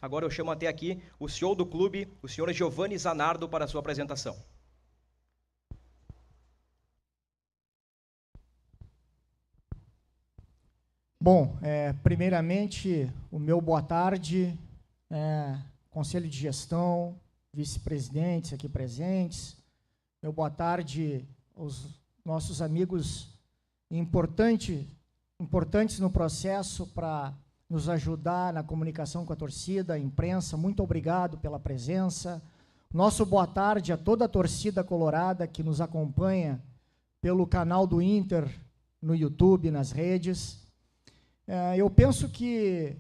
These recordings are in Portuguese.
Agora eu chamo até aqui o CEO do clube, o senhor Giovanni Zanardo, para a sua apresentação. Bom, primeiramente, o meu boa tarde, Conselho de Gestão, vice-presidentes aqui presentes, meu boa tarde aos nossos amigos importantes no processo para nos ajudar na comunicação com a torcida, a imprensa, muito obrigado pela presença. Nosso boa tarde a toda a torcida colorada que nos acompanha pelo canal do Inter, no YouTube, nas redes. Eu penso que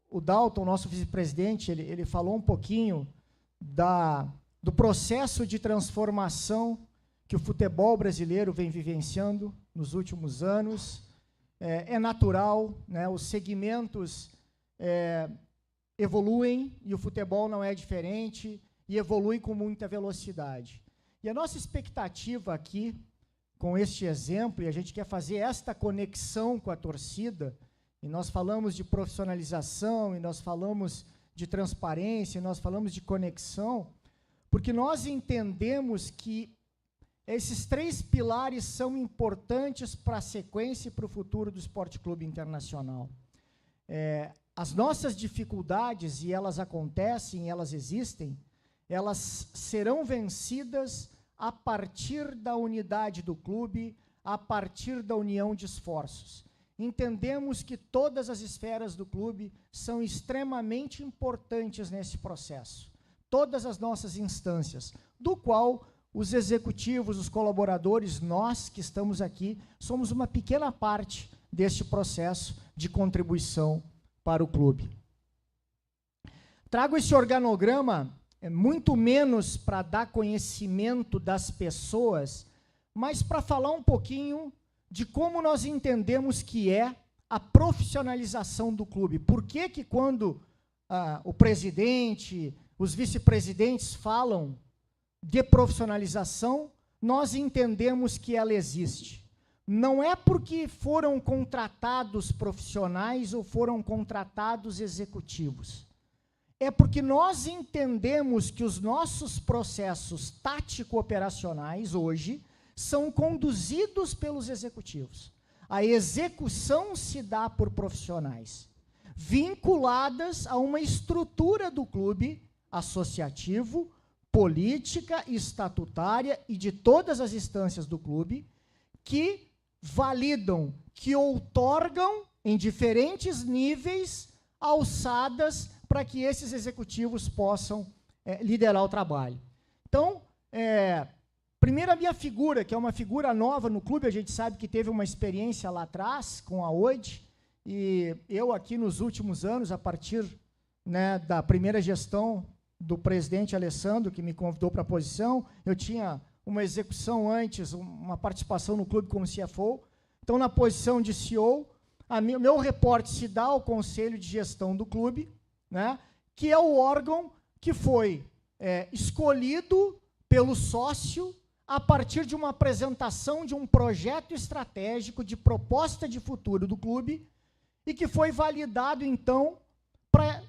o Dalton, nosso vice-presidente, ele falou um pouquinho do processo de transformação que o futebol brasileiro vem vivenciando nos últimos anos. É natural, né? Os segmentos evoluem e o futebol não é diferente e evolui com muita velocidade. E a nossa expectativa aqui, com este exemplo, e a gente quer fazer esta conexão com a torcida, e nós falamos de profissionalização, e nós falamos de transparência, e nós falamos de conexão, porque nós entendemos que esses 3 pilares são importantes para a sequência e para o futuro do Esporte Clube Internacional. As nossas dificuldades, e elas acontecem, elas existem, elas serão vencidas a partir da unidade do clube, a partir da união de esforços. Entendemos que todas as esferas do clube são extremamente importantes nesse processo. Todas as nossas instâncias, do qual os executivos, os colaboradores, nós que estamos aqui, somos uma pequena parte deste processo de contribuição para o clube. Trago esse organograma muito menos para dar conhecimento das pessoas, mas para falar um pouquinho de como nós entendemos que é a profissionalização do clube. Por que que quando o presidente, os vice-presidentes falam de profissionalização, nós entendemos que ela existe. Não é porque foram contratados profissionais ou foram contratados executivos. É porque nós entendemos que os nossos processos tático-operacionais hoje são conduzidos pelos executivos. A execução se dá por profissionais, vinculadas a uma estrutura do clube associativo, política, estatutária e de todas as instâncias do clube, que validam, que outorgam em diferentes níveis alçadas para que esses executivos possam liderar o trabalho. Então, primeiro a minha figura, que é uma figura nova no clube, a gente sabe que teve uma experiência lá atrás com a OID, e eu aqui nos últimos anos, a partir, né, da primeira gestão do presidente Alessandro, que me convidou para a posição, eu tinha uma execução antes, uma participação no clube como CFO, então na posição de CEO, meu reporte se dá ao Conselho de Gestão do clube, né, que é o órgão que foi escolhido pelo sócio a partir de uma apresentação de um projeto estratégico de proposta de futuro do clube e que foi validado, então, para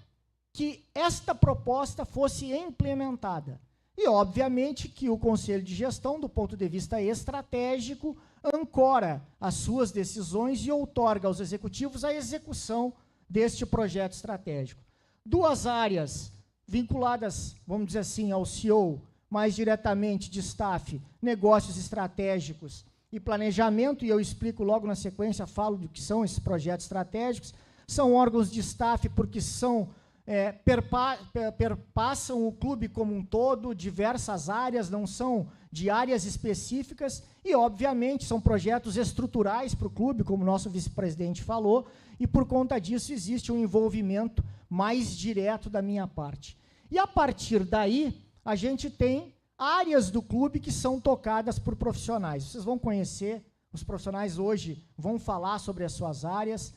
que esta proposta fosse implementada. E, obviamente, que o Conselho de Gestão, do ponto de vista estratégico, ancora as suas decisões e outorga aos executivos a execução deste projeto estratégico. 2 áreas vinculadas, vamos dizer assim, ao CEO, mais diretamente de staff, negócios estratégicos e planejamento, e eu explico logo na sequência, falo do que são esses projetos estratégicos, são órgãos de staff porque perpassam o clube como um todo, diversas áreas, não são de áreas específicas, e, obviamente, são projetos estruturais para o clube, como o nosso vice-presidente falou, e, por conta disso, existe um envolvimento mais direto da minha parte. E, a partir daí, a gente tem áreas do clube que são tocadas por profissionais. Vocês vão conhecer, os profissionais hoje vão falar sobre as suas áreas,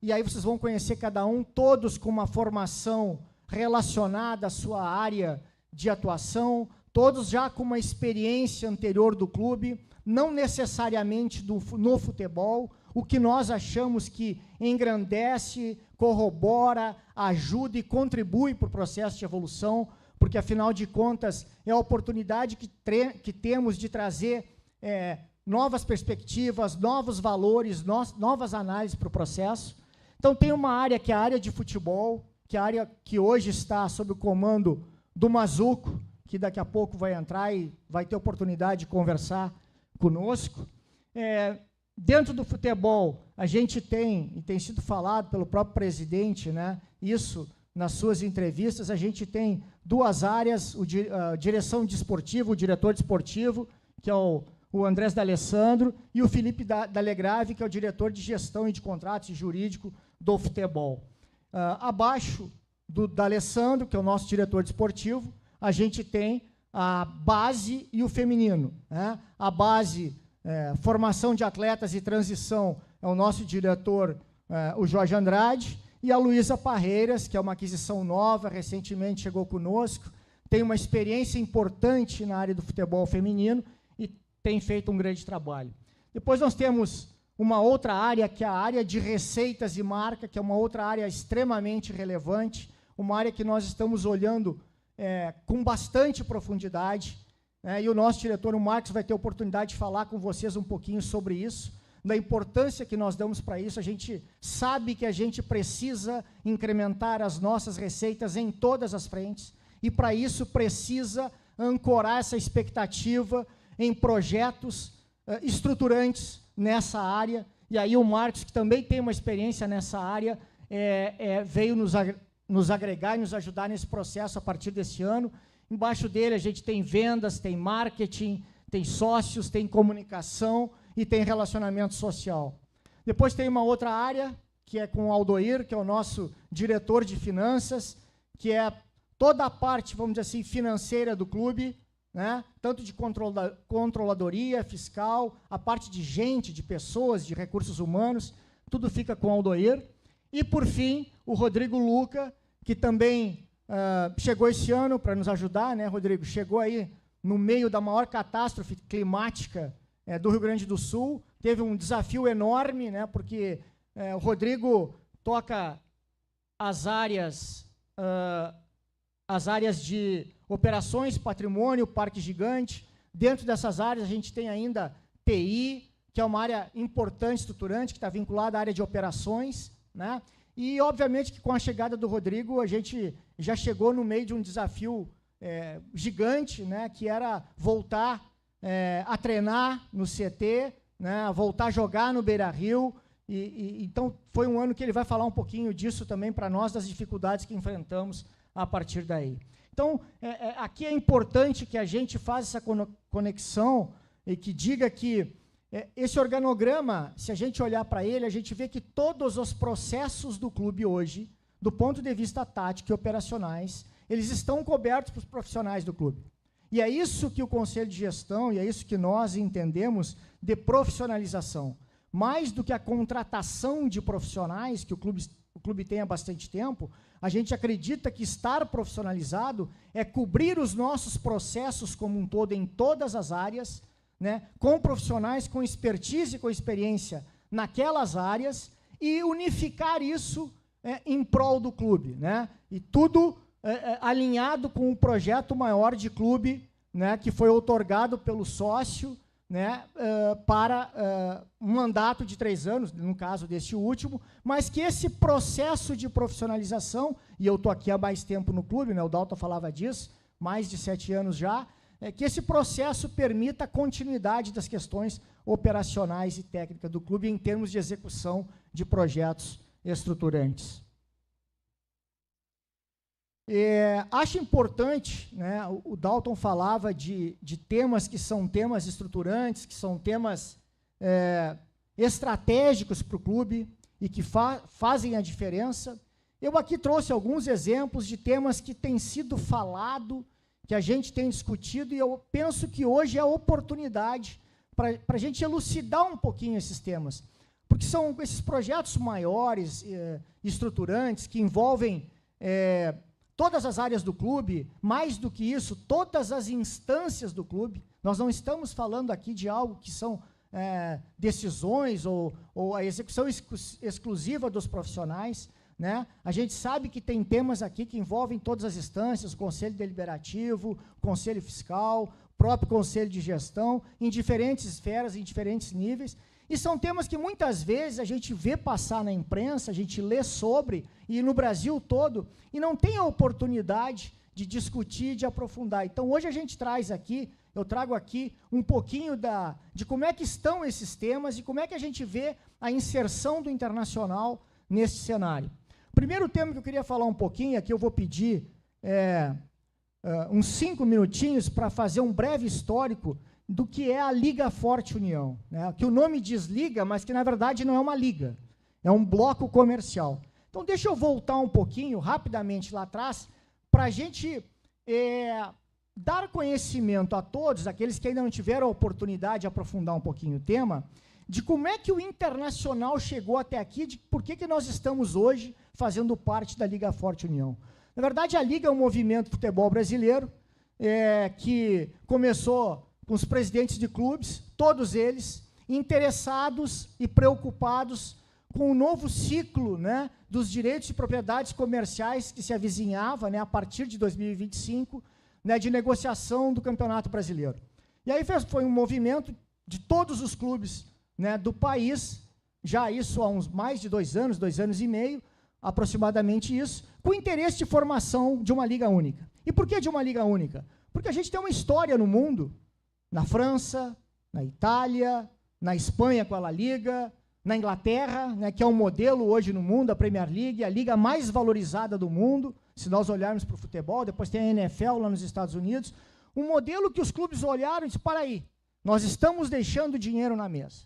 e aí vocês vão conhecer cada um, todos com uma formação relacionada à sua área de atuação, todos já com uma experiência anterior do clube, não necessariamente no futebol. o que nós achamos que engrandece, corrobora, ajuda e contribui para o processo de evolução, porque, afinal de contas, é a oportunidade que temos de trazer novas perspectivas, novos valores, novas análises para o processo. Então, tem uma área que é a área de futebol, que é a área que hoje está sob o comando do Mazuco, que daqui a pouco vai entrar e vai ter oportunidade de conversar conosco. Dentro do futebol, a gente tem, e tem sido falado pelo próprio presidente, né, isso nas suas entrevistas, a gente tem duas áreas, a direção desportiva, o diretor desportivo, que é o Andrés D'Alessandro, e o Felipe D'Alegrave, que é o diretor de gestão e de contratos e jurídico do futebol. Abaixo do D'Alessandro, que é o nosso diretor desportivo, a gente tem a base e o feminino, né? A base, formação de atletas e transição, é o nosso diretor, o Jorge Andrade, e a Luísa Parreiras, que é uma aquisição nova, recentemente chegou conosco, tem uma experiência importante na área do futebol feminino e tem feito um grande trabalho. Depois nós temos uma outra área, que é a área de receitas e marca, que é uma outra área extremamente relevante, uma área que nós estamos olhando com bastante profundidade, e o nosso diretor, o Marcos, vai ter a oportunidade de falar com vocês um pouquinho sobre isso, da importância que nós damos para isso. A gente sabe que a gente precisa incrementar as nossas receitas em todas as frentes, e para isso precisa ancorar essa expectativa em projetos estruturantes nessa área, e aí o Marcos, que também tem uma experiência nessa área, veio nos agregar e nos ajudar nesse processo a partir desse ano. Embaixo dele a gente tem vendas, tem marketing, tem sócios, tem comunicação e tem relacionamento social. Depois tem uma outra área, que é com o Aldoir, que é o nosso diretor de finanças, que é toda a parte, vamos dizer assim, financeira do clube, né? Tanto de controladoria fiscal, a parte de gente, de pessoas, de recursos humanos, tudo fica com o Aldoir. E, por fim, o Rodrigo Luca, que também chegou esse ano para nos ajudar, né, Rodrigo? Chegou aí no meio da maior catástrofe climática do Rio Grande do Sul, teve um desafio enorme, né, porque o Rodrigo toca as áreas de operações, patrimônio, parque gigante. Dentro dessas áreas a gente tem ainda TI, que é uma área importante, estruturante, que está vinculada à área de operações, né? E, obviamente, que com a chegada do Rodrigo, a gente já chegou no meio de um desafio gigante, né, que era voltar a treinar no CT, né, voltar a jogar no Beira-Rio. Então, foi um ano que ele vai falar um pouquinho disso também para nós, das dificuldades que enfrentamos a partir daí. Então, aqui é importante que a gente faça essa conexão e que diga que esse organograma, se a gente olhar para ele, a gente vê que todos os processos do clube hoje, do ponto de vista tático e operacionais, eles estão cobertos para os profissionais do clube. E é isso que o Conselho de Gestão, e é isso que nós entendemos de profissionalização. Mais do que a contratação de profissionais, que o clube tem há bastante tempo, a gente acredita que estar profissionalizado é cobrir os nossos processos como um todo, em todas as áreas, né, com profissionais com expertise e com experiência naquelas áreas, e unificar isso em prol do clube, né, e tudo alinhado com um projeto maior de clube, né, que foi outorgado pelo sócio, né, para um mandato de 3 anos, no caso deste último, mas que esse processo de profissionalização, e eu estou aqui há mais tempo no clube, né, o Dalton falava disso, mais de 7 anos já, que esse processo permita a continuidade das questões operacionais e técnicas do clube em termos de execução de projetos estruturantes. Acho importante, né, o Dalton falava de temas que são temas estruturantes, que são temas estratégicos para o clube e que fazem a diferença. Eu aqui trouxe alguns exemplos de temas que têm sido falado, que a gente tem discutido, e eu penso que hoje é a oportunidade para a gente elucidar um pouquinho esses temas, porque são esses projetos maiores, estruturantes, que envolvem todas as áreas do clube, mais do que isso, todas as instâncias do clube. Nós não estamos falando aqui de algo que são decisões ou a execução exclusiva dos profissionais, né? A gente sabe que tem temas aqui que envolvem todas as instâncias, o Conselho Deliberativo, o Conselho Fiscal, o próprio Conselho de Gestão, em diferentes esferas, em diferentes níveis, e são temas que muitas vezes a gente vê passar na imprensa, a gente lê sobre, e no Brasil todo, e não tem a oportunidade de discutir, de aprofundar. Então, hoje a gente traz aqui, eu trago aqui um pouquinho de como é que estão esses temas e como é que a gente vê a inserção do internacional nesse cenário. O primeiro tema que eu queria falar um pouquinho, aqui eu vou pedir uns 5 minutinhos para fazer um breve histórico do que é a Liga Forte União, né? Que o nome diz liga, mas que na verdade não é uma liga, é um bloco comercial. Então deixa eu voltar um pouquinho, rapidamente lá atrás, para a gente dar conhecimento a todos, aqueles que ainda não tiveram a oportunidade de aprofundar um pouquinho o tema, de como é que o Internacional chegou até aqui, de por que nós estamos hoje fazendo parte da Liga Forte União. Na verdade, a Liga é um movimento de futebol brasileiro que começou com os presidentes de clubes, todos eles interessados e preocupados com o novo ciclo, né, dos direitos de propriedades comerciais que se avizinhava, né, a partir de 2025, né, de negociação do Campeonato Brasileiro. E aí foi um movimento de todos os clubes, né, do país, já isso há mais de 2 anos e meio, aproximadamente isso, com interesse de formação de uma liga única. E por que de uma liga única? Porque a gente tem uma história no mundo, na França, na Itália, na Espanha com a La Liga, na Inglaterra, né, que é um modelo hoje no mundo, a Premier League, a liga mais valorizada do mundo, se nós olharmos para o futebol, depois tem a NFL lá nos Estados Unidos, um modelo que os clubes olharam e disseram, para aí, nós estamos deixando dinheiro na mesa.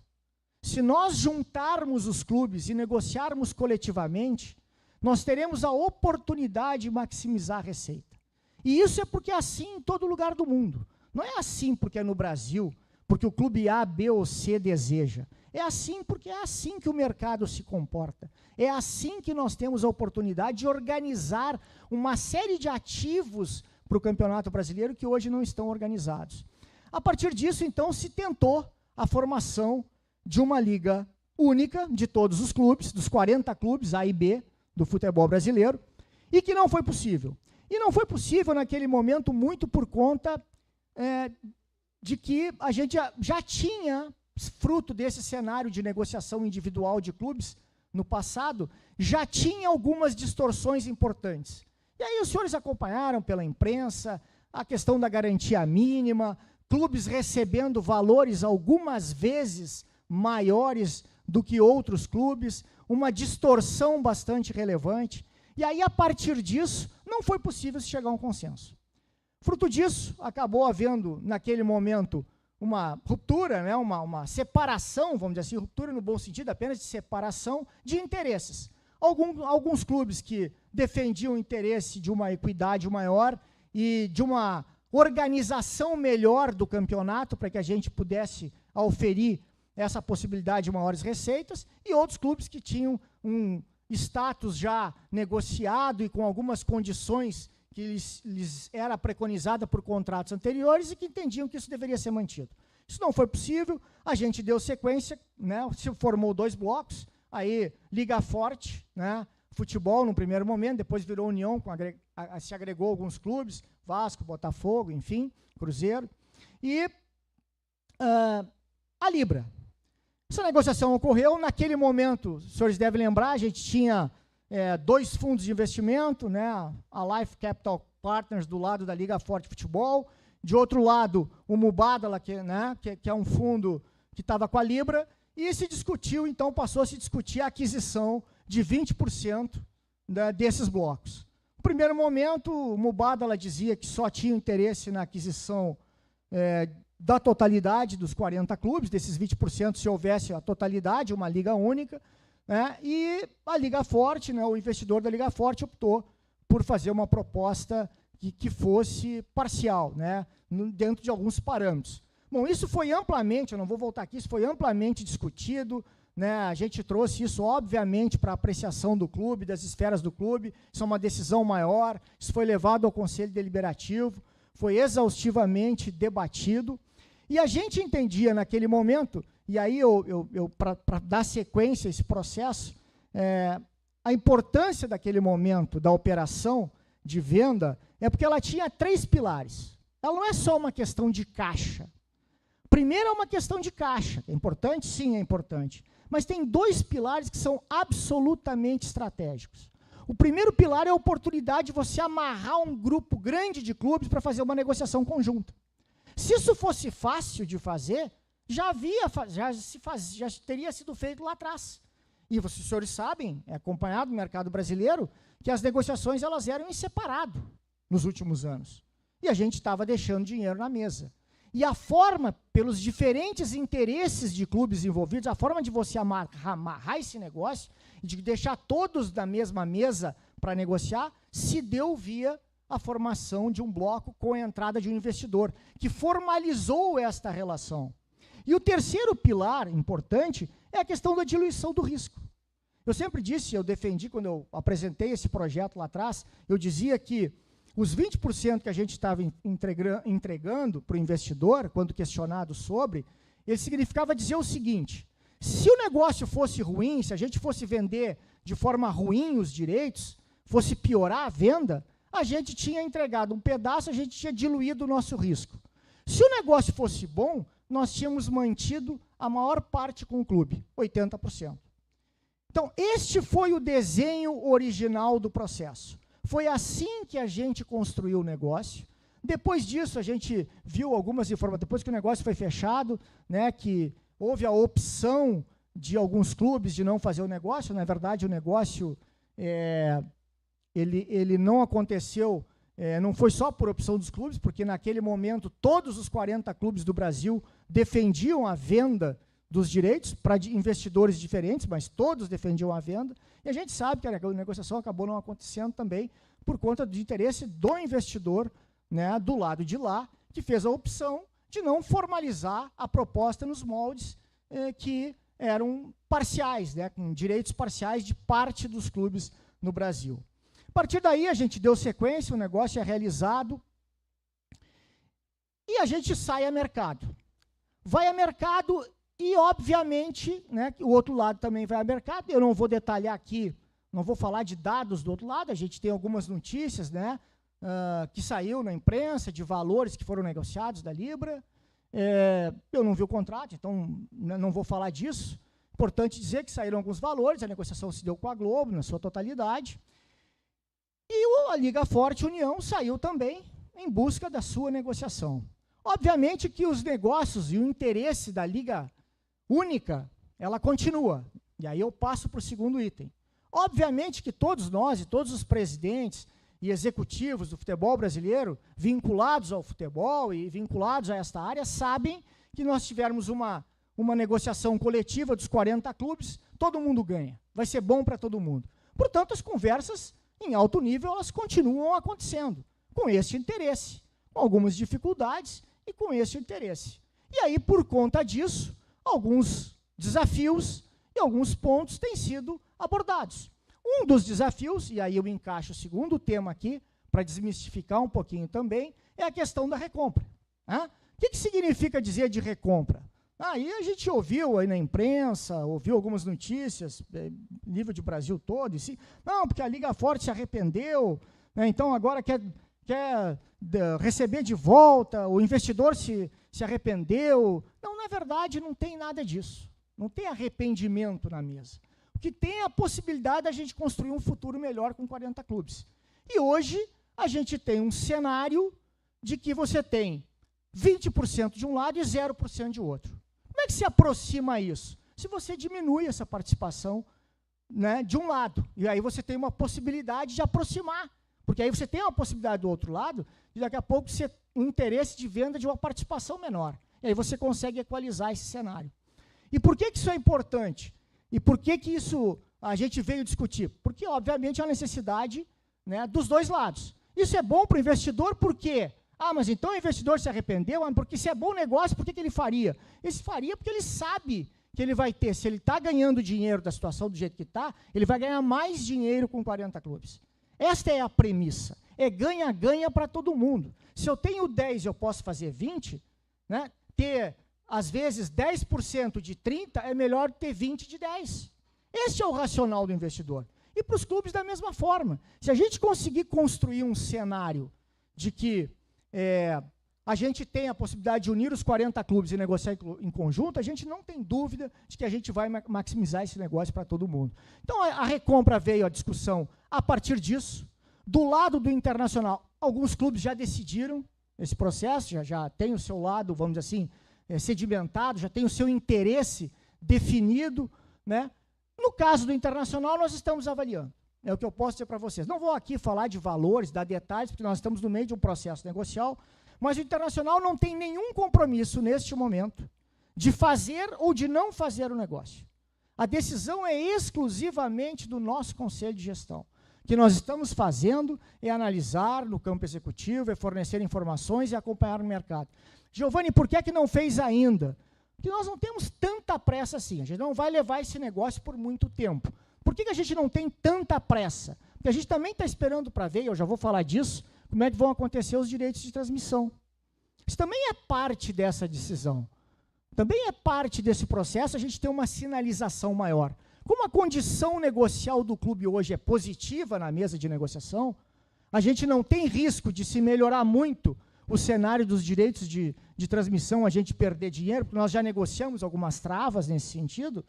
Se nós juntarmos os clubes e negociarmos coletivamente, nós teremos a oportunidade de maximizar a receita. E isso é porque é assim em todo lugar do mundo. Não é assim porque é no Brasil, porque o clube A, B ou C deseja. É assim porque é assim que o mercado se comporta. É assim que nós temos a oportunidade de organizar uma série de ativos para o Campeonato Brasileiro que hoje não estão organizados. A partir disso, então, se tentou a formação de uma liga única de todos os clubes, dos 40 clubes A e B do futebol brasileiro, e que não foi possível. E não foi possível naquele momento muito por conta de que a gente já tinha, fruto desse cenário de negociação individual de clubes no passado, já tinha algumas distorções importantes. E aí os senhores acompanharam pela imprensa a questão da garantia mínima, clubes recebendo valores algumas vezes maiores do que outros clubes, uma distorção bastante relevante. E aí, a partir disso, não foi possível se chegar a um consenso. Fruto disso, acabou havendo, naquele momento, uma ruptura, né, uma separação, vamos dizer assim, ruptura no bom sentido, apenas de separação de interesses. Alguns clubes que defendiam o interesse de uma equidade maior e de uma organização melhor do campeonato, para que a gente pudesse oferir essa possibilidade de maiores receitas, e outros clubes que tinham um status já negociado e com algumas condições que lhes era preconizada por contratos anteriores e que entendiam que isso deveria ser mantido. Isso não foi possível, a gente deu sequência, né, se formou 2 blocos, aí Liga Forte, né, futebol no primeiro momento, depois virou União, se agregou alguns clubes, Vasco, Botafogo, enfim, Cruzeiro, e a Libra. Essa negociação ocorreu, naquele momento, os senhores devem lembrar, a gente tinha 2 fundos de investimento, né, a Life Capital Partners do lado da Liga Forte Futebol, de outro lado o Mubadala, que é um fundo que estava com a Libra, e se discutiu, então passou a se discutir a aquisição de 20% desses blocos. No primeiro momento, o Mubadala dizia que só tinha interesse na aquisição da totalidade dos 40 clubes, desses 20%, se houvesse a totalidade, uma liga única, né, e a Liga Forte, né, o investidor da Liga Forte optou por fazer uma proposta que fosse parcial, né, dentro de alguns parâmetros. Bom, isso foi amplamente, eu não vou voltar aqui, isso foi amplamente discutido, né, a gente trouxe isso, obviamente, para a apreciação do clube, das esferas do clube, isso é uma decisão maior, isso foi levado ao Conselho Deliberativo, foi exaustivamente debatido, e a gente entendia naquele momento, E aí, para dar sequência a esse processo, a importância daquele momento da operação de venda é porque ela tinha 3 pilares. Ela não é só uma questão de caixa. Primeiro é uma questão de caixa. É importante? Sim, é importante. Mas tem 2 pilares que são absolutamente estratégicos. O primeiro pilar é a oportunidade de você amarrar um grupo grande de clubes para fazer uma negociação conjunta. Se isso fosse fácil de fazer, já teria sido feito lá atrás. E os senhores sabem, é acompanhado no mercado brasileiro, que as negociações elas eram em separado nos últimos anos. E a gente estava deixando dinheiro na mesa. E a forma, pelos diferentes interesses de clubes envolvidos, a forma de você amarrar esse negócio, de deixar todos na mesma mesa para negociar, se deu via a formação de um bloco com a entrada de um investidor, que formalizou esta relação. E o terceiro pilar importante é a questão da diluição do risco. Eu sempre disse, eu defendi quando eu apresentei esse projeto lá atrás, eu dizia que os 20% que a gente estava entregando para o investidor, quando questionado sobre, ele significava dizer o seguinte: se o negócio fosse ruim, se a gente fosse vender de forma ruim os direitos, fosse piorar a venda, a gente tinha entregado um pedaço, a gente tinha diluído o nosso risco. Se o negócio fosse bom, nós tínhamos mantido a maior parte com o clube, 80%. Então, este foi o desenho original do processo. Foi assim que a gente construiu o negócio. Depois disso, a gente viu algumas informações, depois que o negócio foi fechado, né, que houve a opção de alguns clubes de não fazer o negócio. Na verdade, o negócio ele não aconteceu, não foi só por opção dos clubes, porque naquele momento todos os 40 clubes do Brasil defendiam a venda dos direitos para investidores diferentes, mas todos defendiam a venda, e a gente sabe que a negociação acabou não acontecendo também por conta do interesse do investidor, né, do lado de lá, que fez a opção de não formalizar a proposta nos moldes que eram parciais, né, com direitos parciais de parte dos clubes no Brasil. A partir daí, a gente deu sequência, o negócio é realizado, e a gente sai a mercado. Vai a mercado e, obviamente, né, o outro lado também vai a mercado. Eu não vou detalhar aqui, não vou falar de dados do outro lado, a gente tem algumas notícias, né, que saiu na imprensa, de valores que foram negociados da Libra. Eu não vi o contrato, então não vou falar disso. Importante dizer que saíram alguns valores, a negociação se deu com a Globo, na sua totalidade. E a Liga Forte União saiu também em busca da sua negociação. Obviamente que os negócios e o interesse da Liga Única, ela continua. E aí eu passo para o segundo item. Obviamente que todos nós e todos os presidentes e executivos do futebol brasileiro, vinculados ao futebol e vinculados a esta área, sabem que nós tivermos uma negociação coletiva dos 40 clubes, todo mundo ganha. Vai ser bom para todo mundo. Portanto, as conversas em alto nível, elas continuam acontecendo, com este interesse, com algumas dificuldades e com este interesse. E aí, por conta disso, alguns desafios e alguns pontos têm sido abordados. Um dos desafios, e aí eu encaixo o segundo tema aqui, para desmistificar um pouquinho também, é a questão da recompra. O que significa dizer de recompra? Aí a gente ouviu aí na imprensa, ouviu algumas notícias, nível de Brasil todo, e não, porque a Liga Forte se arrependeu, né, então agora quer receber de volta, o investidor se arrependeu. Não, na verdade, não tem nada disso. Não tem arrependimento na mesa. O que tem é a possibilidade da gente construir um futuro melhor com 40 clubes. E hoje, a gente tem um cenário de que você tem 20% de um lado e 0% de outro. Como é que se aproxima isso? Se você diminui essa participação, né, de um lado, e aí você tem uma possibilidade de aproximar, porque aí você tem uma possibilidade do outro lado, e daqui a pouco você um interesse de venda de uma participação menor. E aí você consegue equalizar esse cenário. E por que isso é importante? E por que isso a gente veio discutir? Porque, obviamente, é uma necessidade, né, dos dois lados. Isso é bom para o investidor, por quê? Mas então o investidor se arrependeu, porque se é bom negócio, por que ele faria? Ele faria porque ele sabe que ele vai ter, se ele está ganhando dinheiro da situação do jeito que está, ele vai ganhar mais dinheiro com 40 clubes. Esta é a premissa. É ganha-ganha para todo mundo. Se eu tenho 10 e eu posso fazer 20, né, ter às vezes 10% de 30 é melhor ter 20 de 10. Esse é o racional do investidor. E para os clubes da mesma forma. Se a gente conseguir construir um cenário de que a gente tem a possibilidade de unir os 40 clubes e negociar em conjunto, a gente não tem dúvida de que a gente vai maximizar esse negócio para todo mundo. Então, a recompra veio à discussão a partir disso. Do lado do Internacional, alguns clubes já decidiram esse processo, já tem o seu lado, vamos dizer assim, sedimentado, já tem o seu interesse definido, né? No caso do Internacional, nós estamos avaliando. É o que eu posso dizer para vocês. Não vou aqui falar de valores, dar detalhes, porque nós estamos no meio de um processo negocial, mas o Internacional não tem nenhum compromisso, neste momento, de fazer ou de não fazer o negócio. A decisão é exclusivamente do nosso Conselho de Gestão. O que nós estamos fazendo é analisar no campo executivo, é fornecer informações e acompanhar o mercado. Giovanni, por que é que não fez ainda? Porque nós não temos tanta pressa assim, a gente não vai levar esse negócio por muito tempo. Por que a gente não tem tanta pressa? Porque a gente também está esperando para ver, eu já vou falar disso, como é que vão acontecer os direitos de transmissão. Isso também é parte dessa decisão. Também é parte desse processo a gente ter uma sinalização maior. Como a condição negocial do clube hoje é positiva na mesa de negociação, a gente não tem risco de se melhorar muito o cenário dos direitos de transmissão, a gente perder dinheiro, porque nós já negociamos algumas travas nesse sentido,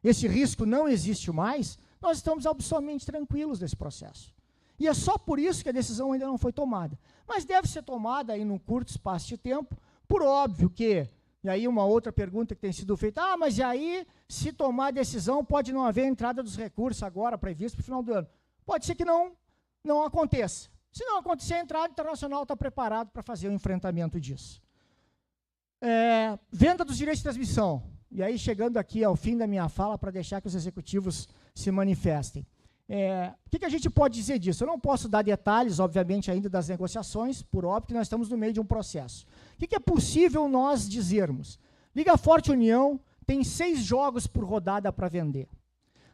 esse risco não existe mais, nós estamos absolutamente tranquilos nesse processo. E é só por isso que a decisão ainda não foi tomada. Mas deve ser tomada aí num curto espaço de tempo, por óbvio que, e aí uma outra pergunta que tem sido feita, mas e aí, se tomar a decisão, pode não haver entrada dos recursos agora, previsto para o final do ano. Pode ser que não aconteça. Se não acontecer, a entrada internacional está preparado para fazer o enfrentamento disso. Venda dos direitos de transmissão. E aí, chegando aqui ao fim da minha fala, para deixar que os executivos se manifestem. O que a gente pode dizer disso? Eu não posso dar detalhes, obviamente, ainda das negociações, por óbvio que nós estamos no meio de um processo. O que é possível nós dizermos? Liga Forte União tem 6 jogos por rodada para vender.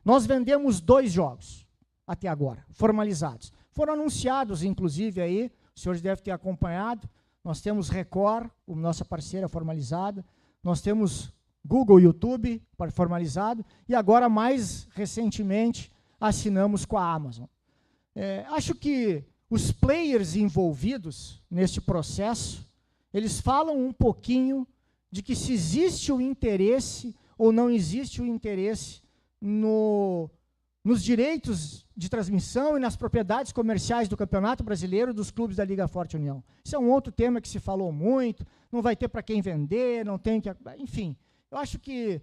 Nós vendemos 2 jogos, até agora, formalizados. Foram anunciados, inclusive, aí, os senhores devem ter acompanhado, nós temos Record, nossa parceira formalizada, nós temos Google, YouTube, formalizado, e agora, mais recentemente, assinamos com a Amazon. Acho que os players envolvidos neste processo, eles falam um pouquinho de que se existe o interesse ou não existe o interesse nos direitos de transmissão e nas propriedades comerciais do Campeonato Brasileiro dos clubes da Liga Forte União. Isso é um outro tema que se falou muito, não vai ter para quem vender, não tem que... Enfim, eu acho que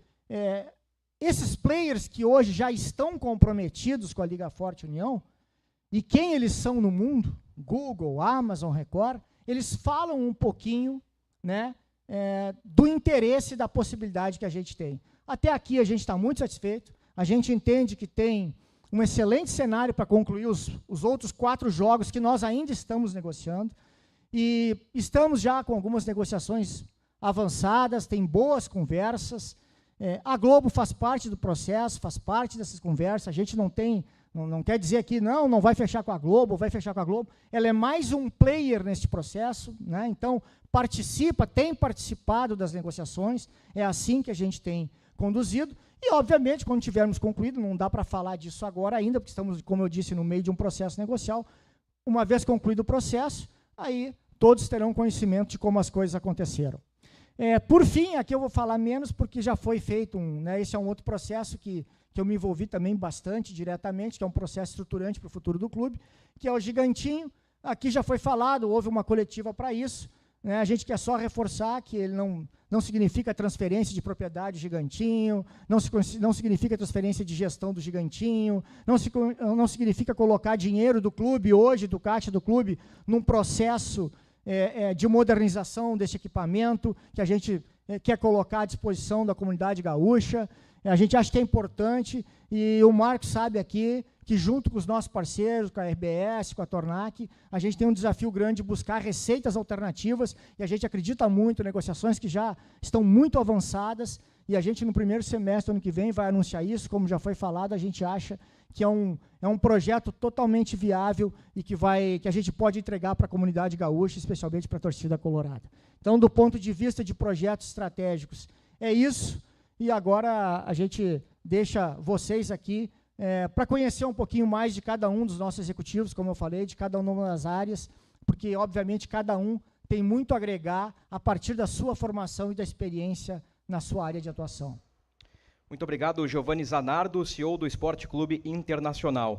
esses players que hoje já estão comprometidos com a Liga Forte União, e quem eles são no mundo, Google, Amazon, Record, eles falam um pouquinho, né, do interesse da possibilidade que a gente tem. Até aqui a gente está muito satisfeito, a gente entende que tem um excelente cenário para concluir os outros 4 jogos que nós ainda estamos negociando, e estamos já com algumas negociações avançadas, tem boas conversas. A Globo faz parte do processo, faz parte dessas conversas, a gente não quer dizer aqui, não vai fechar com a Globo, vai fechar com a Globo, ela é mais um player neste processo, né? Então tem participado das negociações, é assim que a gente tem conduzido, e obviamente, quando tivermos concluído, não dá para falar disso agora ainda, porque estamos, como eu disse, no meio de um processo negocial, uma vez concluído o processo, aí todos terão conhecimento de como as coisas aconteceram. Por fim, aqui eu vou falar menos, porque já foi feito esse é um outro processo que eu me envolvi também bastante diretamente, que é um processo estruturante para o futuro do clube, que é o Gigantinho. Aqui já foi falado, houve uma coletiva para isso, né? A gente quer só reforçar que ele não significa transferência de propriedade do Gigantinho, não significa transferência de gestão do Gigantinho, não significa colocar dinheiro do clube hoje, do caixa do clube, num processo de modernização desse equipamento que a gente quer colocar à disposição da comunidade gaúcha. A gente acha que é importante, e o Marcos sabe aqui que, junto com os nossos parceiros, com a RBS, com a Tornac, a gente tem um desafio grande de buscar receitas alternativas, e a gente acredita muito em negociações que já estão muito avançadas, e a gente, no primeiro semestre do ano que vem, vai anunciar isso. Como já foi falado, a gente acha que é um projeto totalmente viável e que a gente pode entregar para a comunidade gaúcha, especialmente para a torcida colorada. Então, do ponto de vista de projetos estratégicos, é isso. E agora a gente deixa vocês aqui para conhecer um pouquinho mais de cada um dos nossos executivos, como eu falei, de cada uma das áreas, porque, obviamente, cada um tem muito a agregar a partir da sua formação e da experiência na sua área de atuação. Muito obrigado, Giovanni Zanardo, CEO do Esporte Clube Internacional.